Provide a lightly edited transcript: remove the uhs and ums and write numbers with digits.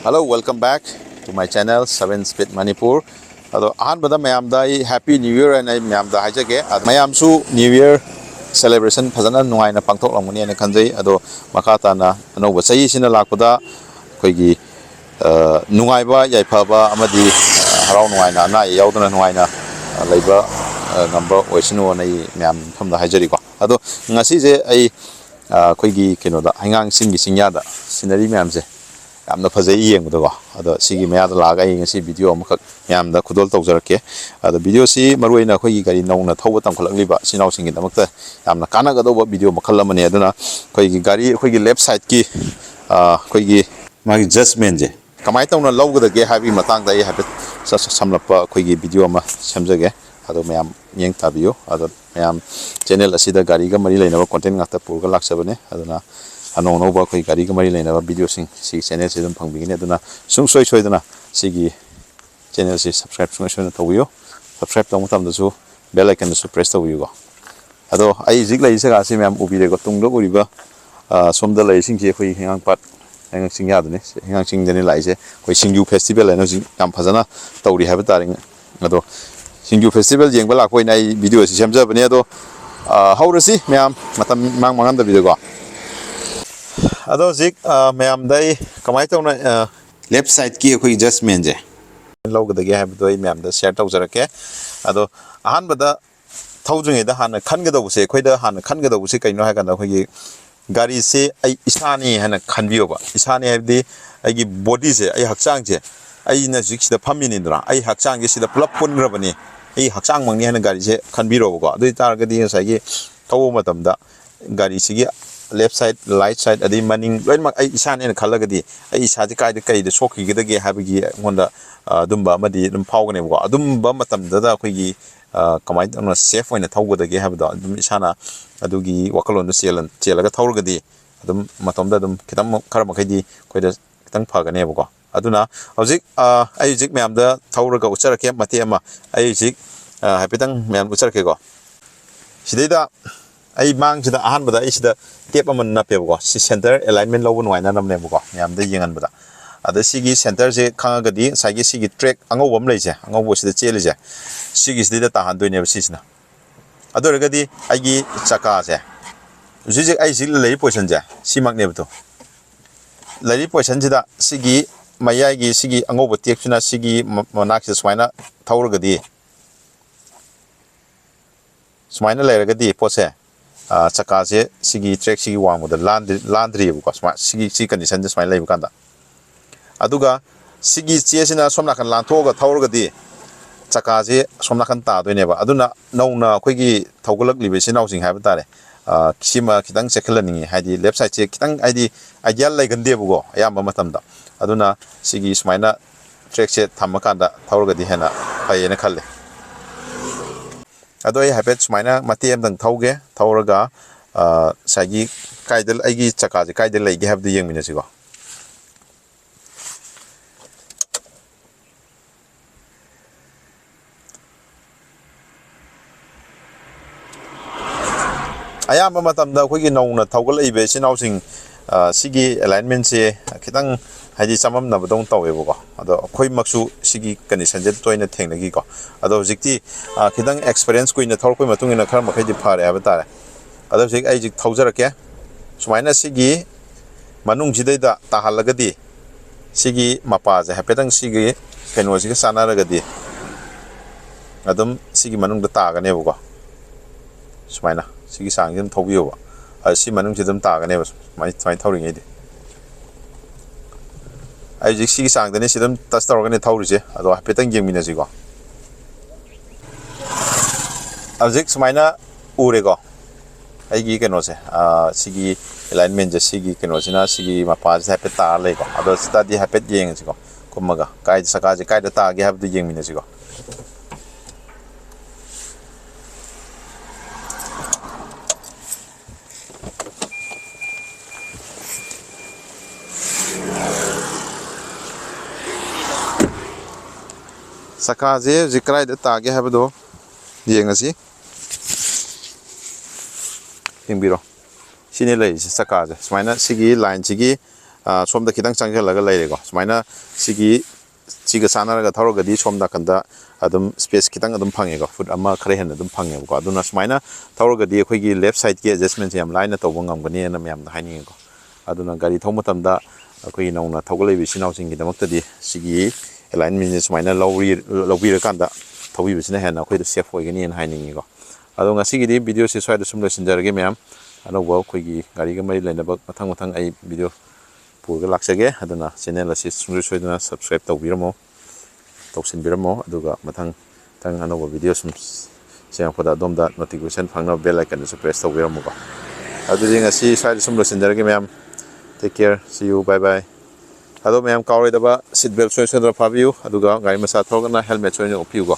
Hello, welcome back to my channel 7 Speed Manipur. Ado ahanbada mayamda happy new year and mayamda haijage. Mayamsu new year celebration phajana nuaina pangthok lamuni ana khanjai. Ado makata na anoba sahi sina lakpada koigi nungaiba yaifaba amadi harau nuaina na yaudana nuaina leiba number oisinu nei mayam thamda haijari ko. Ado ngasi je ai koigi kenoda hangang singi singyada sinari mayamse yamna phajai yengbudago ado sigi mayada laga ngasi video amakak yamda khudol tawjarake ado video si maruina khoigi gari nauna thawba tamkhalakliba sinau singi damakta yamna kanagadaba video makhal amani aduna khoigi gari khoigi left side ki khoigi magi judgement je kamai tawna lawgadage habi matangda ai habit samlapa khoigi video ama samjage ado mayam yeng tabiyu ado mayam channel asida gari ga mari lainaba content ngata purga laksabane aduna ano no ba koi gari ga mari lainaba video sing si channel se dum phangbigine aduna sung soi soi dana sigi channel se subscribe sung soi na tawyo subscribe tamu tam da su bell icon da su press tawyo go ado ai jik lai se ga si mayam ubi re go tung do uriba somda lai sing je khoi hingang pat hingang sing ya dane hingang sing dane lai se khoi singju festival lai no jing kam phajana tawri haba taring ado singju festival jeng bala khoi nai video si semja bane ado haurasi mayam matam mang mangan da video go ado zik mayam dai kamai tawna left side ki khoi judgement je lawgadage habdo mayam da share tawjarake ado ahan bada thawjunge da han khangadabu se khoi da han khangadabu se kaino ha kana khoi gari se ai isani hana khanbiyo ba isani habdi ai gi body se ai hakchang je ai na zik sida phamini ndra ai hakchang ge sida pulap pungrabani ai hakchang mangni hana gari se khanbiro ba ado targadi sai gi tawo matamda gari sigi left side right side adi maning loimak ai isan en khalagadi ai isaji kai de sokhi gidage habigi ngonda dumba amadi dum phawgane bo adumba matamda da khoigi kamai tawna safe oina thawgadage habdo dum isana adugi wakalon du chelaga thawragadi adum matomda dum kitam khara makhaidi koida kitang phagane bo aduna hojik ai jik mayam da thawraga ucharake mate ama ai jik hapitang mayam ucharake go sidaida ai mang sida ahan bada isida tep aman na pebo si center alignment lobo noina namne bo yam da yengan bada ada sigi center je khangagadi sagi sigi track angobam leije angobo sida chelije sigi sida ta han doine sisna adoragadi aigi chaka je jiji ai jil lei position je simak ne bto lei position jida sigi mayai gi sigi angobo tekchuna sigi manak se swaina thawragadi swaina leiragadi pose chaka je sigi track sigi wang da landri bu ko sigi condition just my life kanda aduga sigi chesina somna kan lanthoga thawrga di chaka je somna kan ta doine ba aduna nauna khoigi thawgalak libe sinau sing haba tare kisima kitang sekhalani haidi left side che kitang aidi idea lai gande bu go ayamba matamda aduna sigi smaina track che thamakanda thawrga di hena phayena khalle ado ai habit smaina mati am dang thawge thawraga sagi kaidal aigi chaka je kaidal lai ge habdu yengmina sigo ayamba matamda khogi nauna thawgal ibe sinau sing sigi alignment se kitang haji samam na badong tawebo ko ado khoi maksu sigi condition je toina thengnagi ko ado jikti kitang experience ko ina thor ko matung ina khar makhai di phare abata ado jik ai jik thawjarake sumaina sigi manung jidai da tahalagadi sigi mapa je hapetang sigi keno sigi sanaragadi adum sigi manung da tagane bo ko sumaina sigi sangjim thawbiyo ba si manung jidam tagane ba mai thawringai di ai jik sigi sangdane sidam tas tawragane thawrise ado hapetang yengmina sigo ajik sumaina urego aigi keno se sigi alignment je sigi keno sina sigi mapa je hapet ta lego ado study hapet yeng sigo kumaga kai saka je kai da ta ge habdu yengmina sigo saka je jikrai da ta ge habdo yengasi hingbiro sini lai saka je smaina sigi line sigi somda kitang changjalaga leirego sumaina siga sanaraga thauragadi somda kanda adum space kitang adum phangego foot ama khare hen adum phangego ko aduna sumaina thauragadi akhoi left side ki adjustment yam line tawba ngamgani na myam da hainingego aduna gari thaumatamda akhoi nauna thaugalei bisinaw singi damakta di sigi alignment sumaina lawbira kanda thaubi bisina hen akhoi safe oigani na hainingego adunga sigi di video se swai da sumlo sinjarage myam anoba akhoi gari ga mari lainabak mathang ai video purga laksage aduna channel asi soiduna subscribe tawbiramo tawsinbiramo aduga mathang anoba video sum seng khoda domda notification phangna bell icon su press tawbiramo ko aduri ngasi swai da sumlo sinjarage myam take care see you bye bye ado myam kawre daba seat belt soidra phabiu aduga gari masa thorgana helmet soidna opiu go